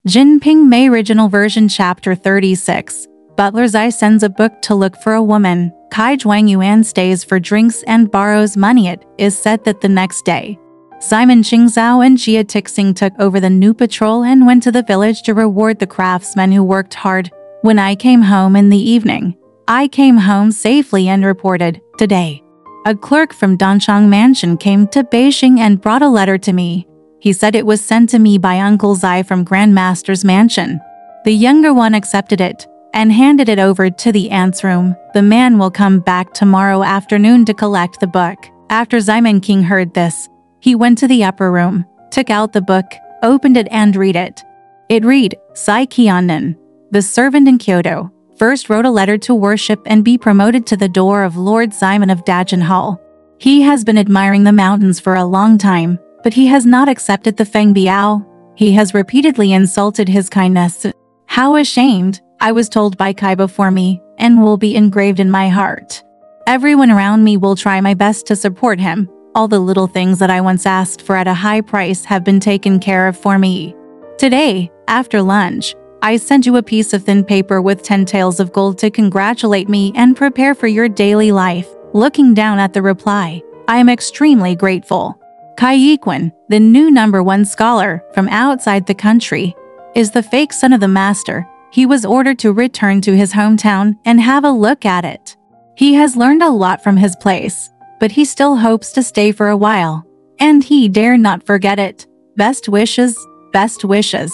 JinPingMei Original Version Chapter 36. Butler Zai sends a book to look for a woman. Kai Zhuangyuan stays for drinks and borrows money. It is said that the next day, Simon Qingzhao and Jia Tixing took over the new patrol and went to the village to reward the craftsmen who worked hard. When I came home in the evening, I came home safely and reported, today. A clerk from Danchang Mansion came to Beijing and brought a letter to me. He said it was sent to me by Uncle Zai from Grandmaster's mansion. The younger one accepted it and handed it over to the aunt's room. The man will come back tomorrow afternoon to collect the book. After Simon King heard this, he went to the upper room, took out the book, opened it and read it. It read, Sai Qianan, the servant in Kyoto, first wrote a letter to worship and be promoted to the door of Lord Simon of Dajin Hall. He has been admiring the mountains for a long time, but he has not accepted the Feng Biao. He has repeatedly insulted his kindness. How ashamed, I was told by Kai before me, and will be engraved in my heart. Everyone around me will try my best to support him. All the little things that I once asked for at a high price have been taken care of for me. Today, after lunch, I sent you a piece of thin paper with 10 taels of gold to congratulate me and prepare for your daily life. Looking down at the reply, I am extremely grateful. Kai Yiquan, the new #1 scholar from outside the country, is the fake son of the master. He was ordered to return to his hometown and have a look at it. He has learned a lot from his place, but he still hopes to stay for a while, and he dare not forget it. Best wishes, best wishes.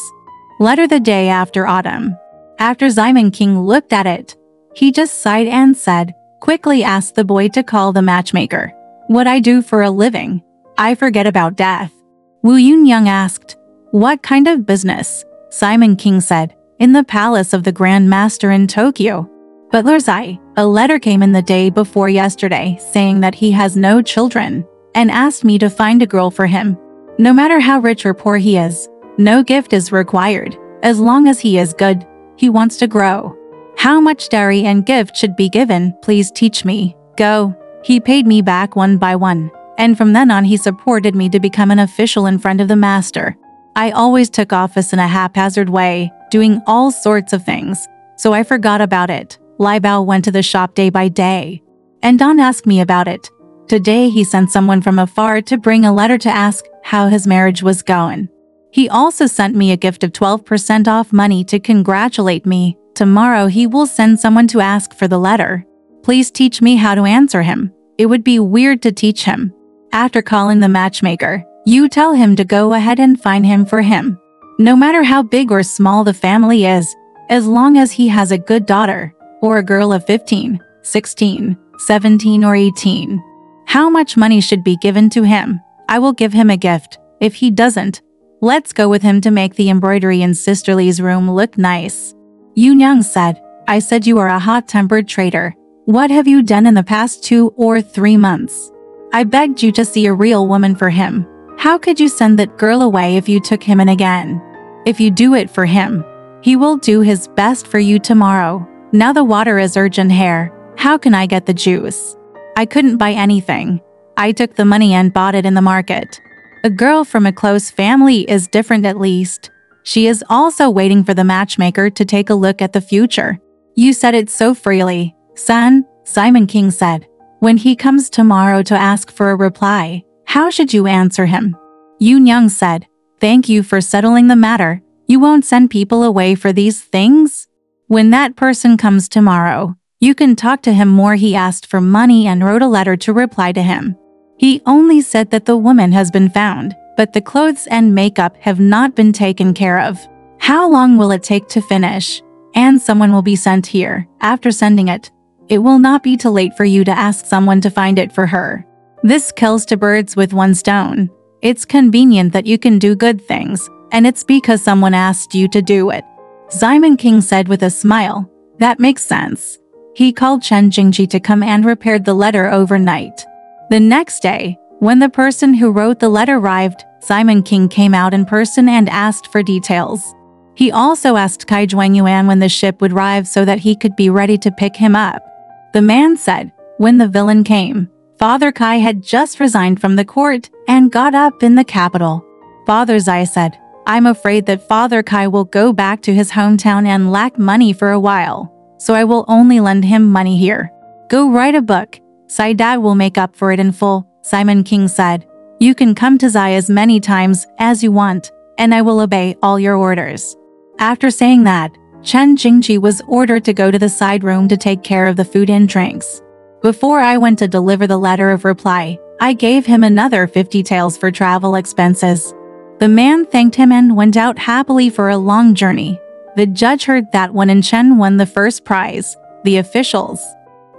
Letter the day after autumn. After Simon King looked at it, he just sighed and said, quickly asked the boy to call the matchmaker. What I do for a living? I forget about death. Wu Yunyang asked, what kind of business? Simon King said, in the palace of the Grand Master in Tokyo. Butler Zai, a letter came in the day before yesterday saying that he has no children and asked me to find a girl for him. No matter how rich or poor he is, no gift is required. As long as he is good, he wants to grow. How much dowry and gift should be given? Please teach me. Go. He paid me back one by one. And from then on he supported me to become an official in front of the master. I always took office in a haphazard way, doing all sorts of things, so I forgot about it. Lai Bao went to the shop day by day, and Don asked me about it. Today he sent someone from afar to bring a letter to ask how his marriage was going. He also sent me a gift of 12% off money to congratulate me. Tomorrow he will send someone to ask for the letter. Please teach me how to answer him. It would be weird to teach him. After calling the matchmaker, you tell him to go ahead and find him for him. No matter how big or small the family is, as long as he has a good daughter, or a girl of 15, 16, 17 or 18. How much money should be given to him? I will give him a gift. If he doesn't, let's go with him to make the embroidery in Sister Lee's room look nice. Yunyang said, I said you are a hot-tempered traitor. What have you done in the past 2 or 3 months? I begged you to see a real woman for him. How could you send that girl away if you took him in again? If you do it for him, he will do his best for you tomorrow. Now the water is urgent here. How can I get the juice? I couldn't buy anything. I took the money and bought it in the market. A girl from a close family is different at least. She is also waiting for the matchmaker to take a look at the future. You said it so freely. Son, Simon King said. When he comes tomorrow to ask for a reply, how should you answer him? Yunyang said, thank you for settling the matter. You won't send people away for these things? When that person comes tomorrow, you can talk to him more. He asked for money and wrote a letter to reply to him. He only said that the woman has been found, but the clothes and makeup have not been taken care of. How long will it take to finish? And someone will be sent here. After sending it, it will not be too late for you to ask someone to find it for her. This kills 2 birds with 1 stone. It's convenient that you can do good things, and it's because someone asked you to do it. Simon King said with a smile, that makes sense. He called Chen Jingji to come and repaired the letter overnight. The next day, when the person who wrote the letter arrived, Simon King came out in person and asked for details. He also asked Kai Zhuangyuan when the ship would arrive so that he could be ready to pick him up. The man said, when the villain came, Father Kai had just resigned from the court and got up in the capital. Father Zai said, I'm afraid that Father Kai will go back to his hometown and lack money for a while, so I will only lend him money here. Go write a book. Sai Dad will make up for it in full, Simon King said. You can come to Zai as many times as you want, and I will obey all your orders. After saying that, Chen Jingji was ordered to go to the side room to take care of the food and drinks. Before I went to deliver the letter of reply, I gave him another 50 taels for travel expenses. The man thanked him and went out happily for a long journey. The judge heard that when Chen won the first prize, the officials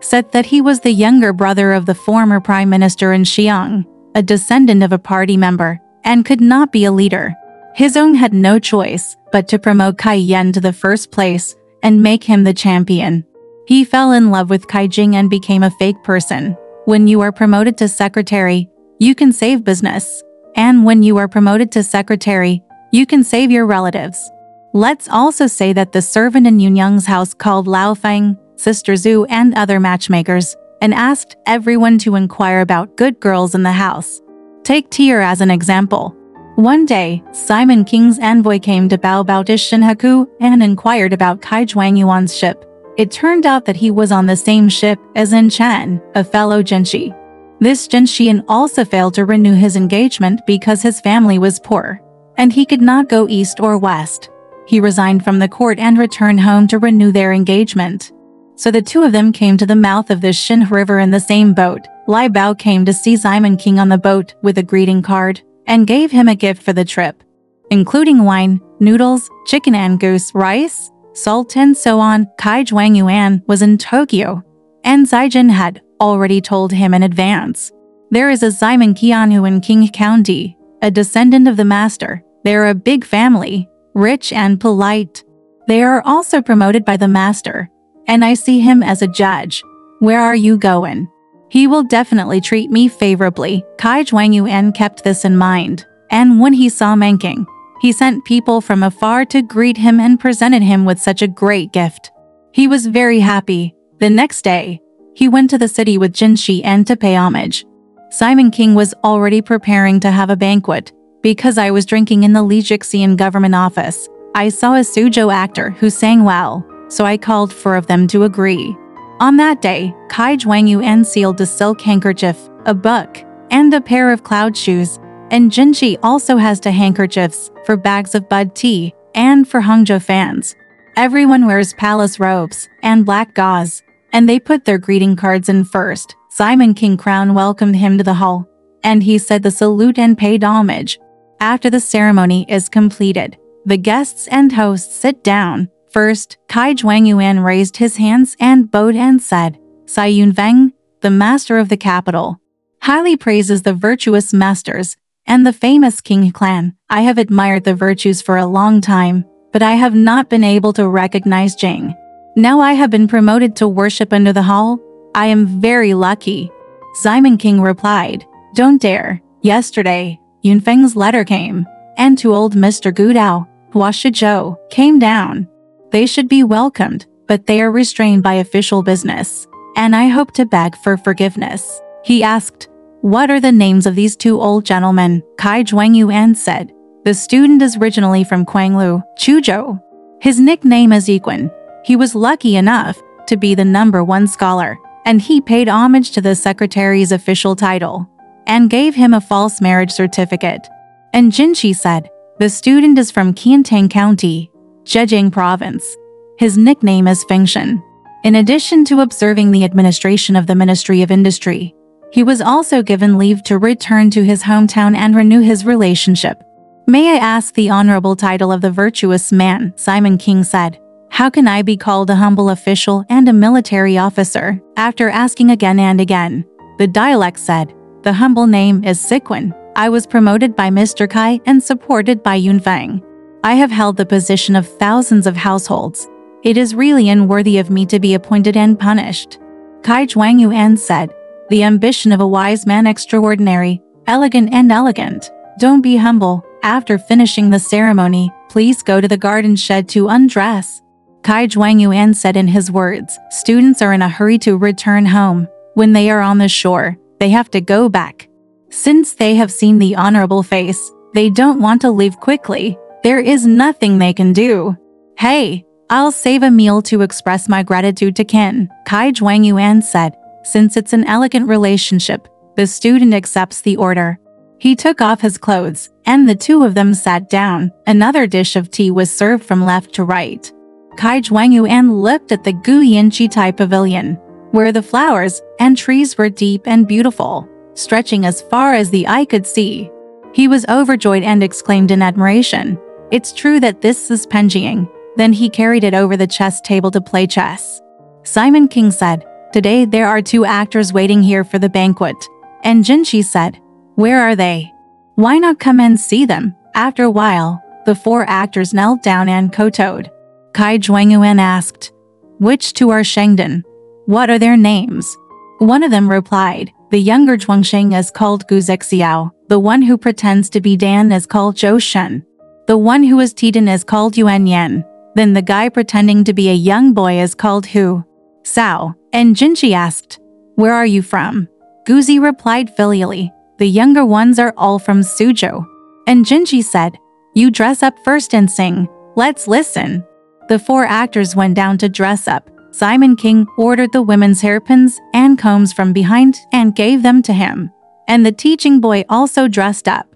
said that he was the younger brother of the former prime minister in Xi'an, a descendant of a party member, and could not be a leader. His own had no choice but to promote Kai Yan to the first place and make him the champion. He fell in love with Kai Jing and became a fake person. When you are promoted to secretary, you can save business. And when you are promoted to secretary, you can save your relatives. Let's also say that the servant in Yunyang's house called Lao Feng, Sister Zhu and other matchmakers, and asked everyone to inquire about good girls in the house. Take Tier as an example. One day, Simon King's envoy came to Baobao to Shinhaku and inquired about Kai Zhuangyuan's ship. It turned out that he was on the same ship as In Chen, a fellow Jinshi. This Jinshian also failed to renew his engagement because his family was poor, and he could not go east or west. He resigned from the court and returned home to renew their engagement. So the two of them came to the mouth of the Shin River in the same boat. Lai Bao came to see Simon King on the boat with a greeting card and gave him a gift for the trip, including wine, noodles, chicken and goose, rice, salt and so on. Kai Zhuangyuan was in Tokyo, and Zaijin had already told him in advance. There is a Simon Qianhu in King County, a descendant of the master. They are a big family, rich and polite. They are also promoted by the master, and I see him as a judge. Where are you going? He will definitely treat me favorably. Kai Zhuangyuan kept this in mind, and when he saw Manking, he sent people from afar to greet him and presented him with such a great gift. He was very happy. The next day, he went to the city with Jinshi and to pay homage. Simon King was already preparing to have a banquet. Because I was drinking in the Lijixian government office, I saw a Suzhou actor who sang well, so I called 4 of them to agree. On that day, Kai Zhuangyuan sealed a silk handkerchief, a book, and a pair of cloud shoes, and Jinshi also has 2 handkerchiefs for bags of bud tea and for Hangzhou fans. Everyone wears palace robes and black gauze, and they put their greeting cards in first. Simon King Crown welcomed him to the hall, and he said the salute and paid homage. After the ceremony is completed, the guests and hosts sit down. First, Kai Zhuangyuan raised his hands and bowed and said, Sai Yunfeng, the master of the capital, highly praises the virtuous masters and the famous King clan. I have admired the virtues for a long time, but I have not been able to recognize Jing. Now I have been promoted to worship under the hall. I am very lucky. Simon King replied, Don't dare. Yesterday, Yunfeng's letter came, and to old Mr. Gudao, Hua Shizhou, came down. They should be welcomed, but they are restrained by official business, and I hope to beg for forgiveness. He asked, What are the names of these 2 old gentlemen? Kai Zhuangyuan said, The student is originally from Kuanglu, Chuzhou. His nickname is Yiquan. He was lucky enough to be the #1 scholar, and he paid homage to the secretary's official title and gave him a false marriage certificate. And Jinshi said, The student is from Qiantang County, Zhejiang Province. His nickname is Fengshen. In addition to observing the administration of the Ministry of Industry, he was also given leave to return to his hometown and renew his relationship. May I ask the honorable title of the virtuous man? Simon King said. How can I be called a humble official and a military officer? After asking again and again, the dialect said, The humble name is Siquan. I was promoted by Mr. Kai and supported by Yunfeng. I have held the position of thousands of households. It is really unworthy of me to be appointed and punished. Kai Zhuangyuan said, The ambition of a wise man extraordinary, elegant and elegant. Don't be humble. After finishing the ceremony, please go to the garden shed to undress. Kai Zhuangyuan said in his words, Students are in a hurry to return home. When they are on the shore, they have to go back. Since they have seen the honorable face, they don't want to leave quickly. There is nothing they can do. Hey, I'll save a meal to express my gratitude to Kin, Kai Juangyuan said. Since it's an elegant relationship, the student accepts the order. He took off his clothes, and the two of them sat down. Another dish of tea was served from left to right. Kai Juangyuan looked at the Guyanchi-Tai pavilion, where the flowers and trees were deep and beautiful, stretching as far as the eye could see. He was overjoyed and exclaimed in admiration, "It's true that this is Penjing." Then he carried it over the chess table to play chess. Simon King said, "Today there are 2 actors waiting here for the banquet." And Jinshi said, "Where are they? Why not come and see them?" After a while, the 4 actors knelt down and kowtowed. Kai Juangyuan asked, "Which 2 are Shengdan? What are their names?" One of them replied, "The younger Zhuangsheng is called Gu Zixiao, the one who pretends to be Dan is called Zhou Shen, the one who is Titan is called Yuan Yan, then the guy pretending to be a young boy is called Hu Sao." And Jinshi asked, "Where are you from?" Guzi replied filially, "The younger ones are all from Suzhou." And Jinshi said, "You dress up first and sing. Let's listen." The 4 actors went down to dress up. Simon King ordered the women's hairpins and combs from behind and gave them to him. And the teaching boy also dressed up.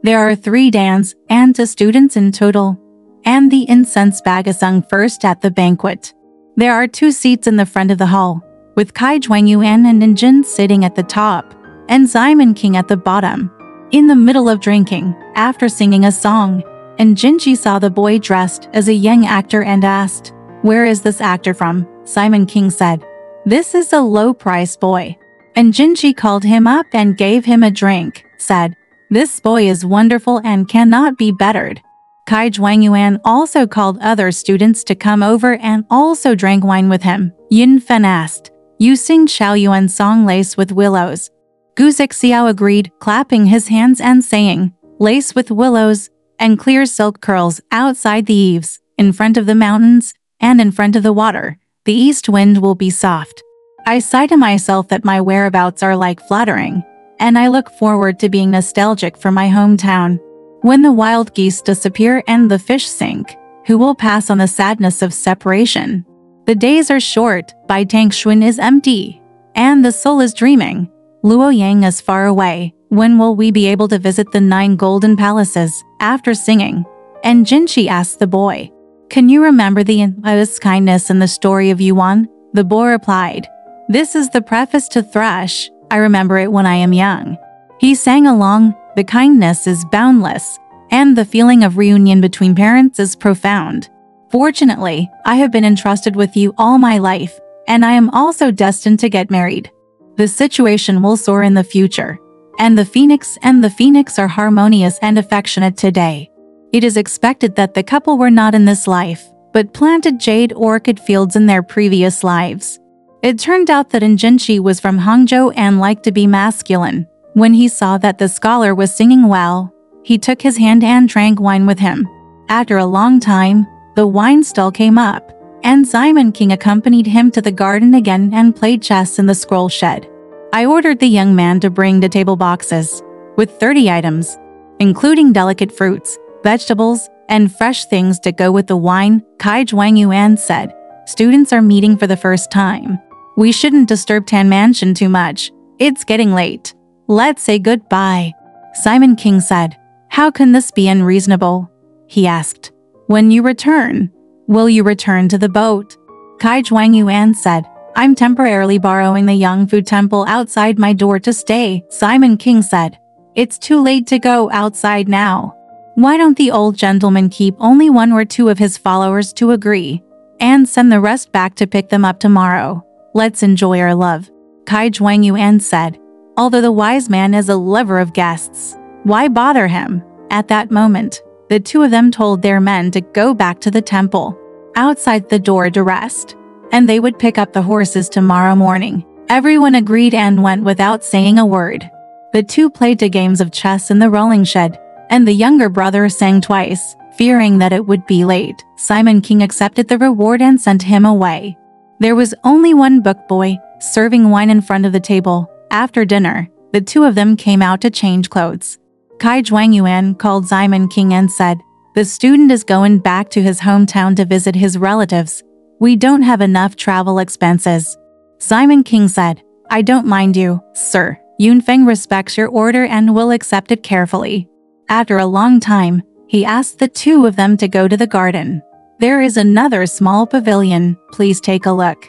There are 3 dans and 2 students in total. And the incense bag is sung first at the banquet. There are 2 seats in the front of the hall, with Kai Juangyuan and Ninjin sitting at the top, and Simon King at the bottom. In the middle of drinking, after singing a song, and Jinshi saw the boy dressed as a young actor and asked, "Where is this actor from?" Simon King said, "This is a low-priced boy." And Jinshi called him up and gave him a drink, said, "This boy is wonderful and cannot be bettered." Kai Juangyuan also called other students to come over and also drank wine with him. Yin Fen asked, "You sing Xiaoyuan song Lace with Willows?" Gu Zixiao agreed, clapping his hands and saying, "Lace with willows and clear silk curls outside the eaves, in front of the mountains, and in front of the water. The east wind will be soft." I sigh to myself that my whereabouts are like flattering, and I look forward to being nostalgic for my hometown. When the wild geese disappear and the fish sink, who will pass on the sadness of separation? The days are short, Bai Tang Xuan is empty, and the soul is dreaming. Luo Yang is far away. When will we be able to visit the 9 golden palaces? After singing, and Jinshi asked the boy, "Can you remember the endless kindness in the story of Yuan?" The boy replied, "This is the preface to Thrush. I remember it when I am young." He sang along, "The kindness is boundless, and the feeling of reunion between parents is profound. Fortunately, I have been entrusted with you all my life, and I am also destined to get married. The situation will soar in the future, and the phoenix are harmonious and affectionate today. It is expected that the couple were not in this life, but planted jade orchid fields in their previous lives." It turned out that Jinshi was from Hangzhou and liked to be masculine. When he saw that the scholar was singing well, he took his hand and drank wine with him. After a long time, the wine stall came up, and Simon King accompanied him to the garden again and played chess in the scroll shed. I ordered the young man to bring the table boxes, with 30 items, including delicate fruits, vegetables, and fresh things to go with the wine. Kai Juangyuan said, "Students are meeting for the first time. We shouldn't disturb Tan Mansion too much. It's getting late. Let's say goodbye." Simon King said, "How can this be unreasonable?" He asked, "When you return, will you return to the boat?" Kai Juangyuan said, "I'm temporarily borrowing the Yangfu Temple outside my door to stay." Simon King said, "It's too late to go outside now. Why don't the old gentleman keep only 1 or 2 of his followers to agree, and send the rest back to pick them up tomorrow? Let's enjoy our love." Kai Juangyuan said, "Although the wise man is a lover of guests, why bother him?" At that moment, the 2 of them told their men to go back to the temple, outside the door to rest, and they would pick up the horses tomorrow morning. Everyone agreed and went without saying a word. The 2 played 2 games of chess in the rolling shed, and the younger brother sang twice, fearing that it would be late. Simon King accepted the reward and sent him away. There was only 1 book boy, serving wine in front of the table. After dinner, the 2 of them came out to change clothes. Kai Juangyuan called Simon King and said, The student is going back to his hometown to visit his relatives. We don't have enough travel expenses. Simon King said, I don't mind you, sir. Yunfeng respects your order and will accept it carefully. After a long time, he asked the two of them to go to the garden. There is another small pavilion, please take a look.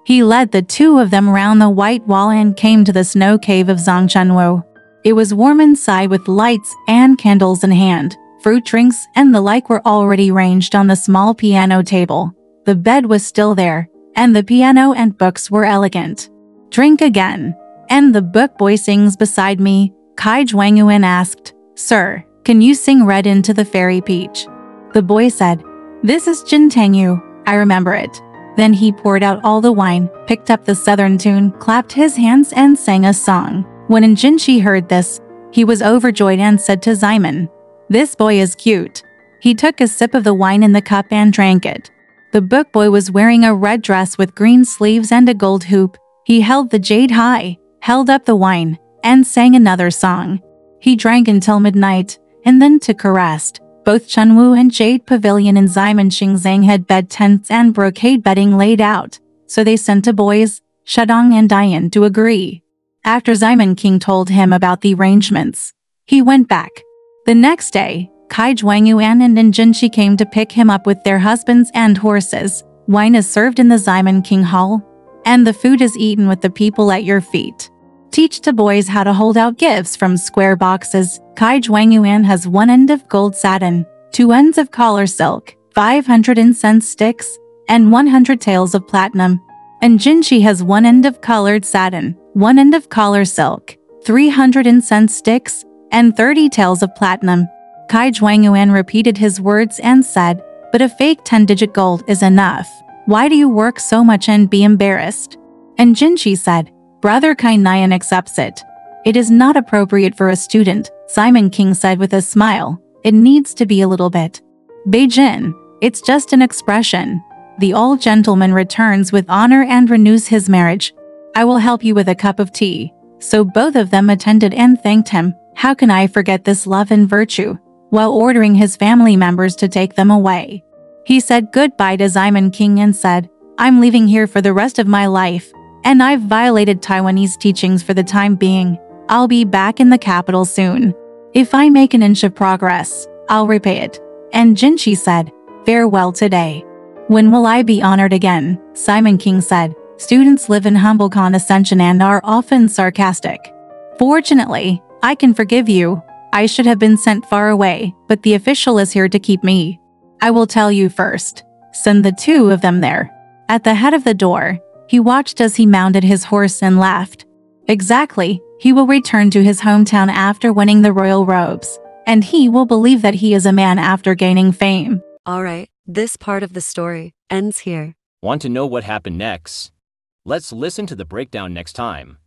He led the two of them round the white wall and came to the snow cave of Zhangchunwu. It was warm inside with lights and candles in hand. Fruit drinks and the like were already ranged on the small piano table. The bed was still there, and the piano and books were elegant. Drink again. And the book boy sings beside me, Kai Zhuangyuan asked, Sir, can you sing Red into the Fairy Peach? The boy said, This is JinPingMei, I remember it. Then he poured out all the wine, picked up the southern tune, clapped his hands and sang a song. When Jinshi heard this, he was overjoyed and said to Simon, This boy is cute. He took a sip of the wine in the cup and drank it. The book boy was wearing a red dress with green sleeves and a gold hoop. He held the jade high, held up the wine, and sang another song. He drank until midnight, and then took a rest. Both Chunwu and Jade Pavilion in Ximen Xingzang had bed tents and brocade bedding laid out, so they sent to boys, Shedong and Dian, to agree. After Ximen King told him about the arrangements, he went back. The next day, Kai Zhuangyuan and Jinshi came to pick him up with their husbands and horses. Wine is served in the Ximen King Hall, and the food is eaten with the people at your feet. Teach to boys how to hold out gifts from square boxes. Kai Zhuangyuan has 1 end of gold satin, 2 ends of collar silk, 500 incense sticks, and 100 taels of platinum. And Jinshi has 1 end of colored satin, 1 end of collar silk, 300 incense sticks, and 30 taels of platinum. Kai Zhuangyuan repeated his words and said, But a fake 10-digit gold is enough. Why do you work so much and be embarrassed? And Jinshi said, Brother Kai Nian accepts it. It is not appropriate for a student, Simon King said with a smile. It needs to be a little bit. Beijing, it's just an expression. The old gentleman returns with honor and renews his marriage. I will help you with a cup of tea. So both of them attended and thanked him. How can I forget this love and virtue? While ordering his family members to take them away, he said goodbye to Simon King and said, I'm leaving here for the rest of my life, and I've violated Taiwanese teachings for the time being. I'll be back in the capital soon. If I make an inch of progress, I'll repay it. And Jinshi said, Farewell today. When will I be honored again? Simon King said, Students live in humble condescension and are often sarcastic. Fortunately, I can forgive you. I should have been sent far away, but the official is here to keep me. I will tell you first. Send the two of them there. At the head of the door, he watched as he mounted his horse and laughed. Exactly, he will return to his hometown after winning the royal robes, and he will believe that he is a man after gaining fame. Alright, this part of the story ends here. Want to know what happened next? Let's listen to the breakdown next time.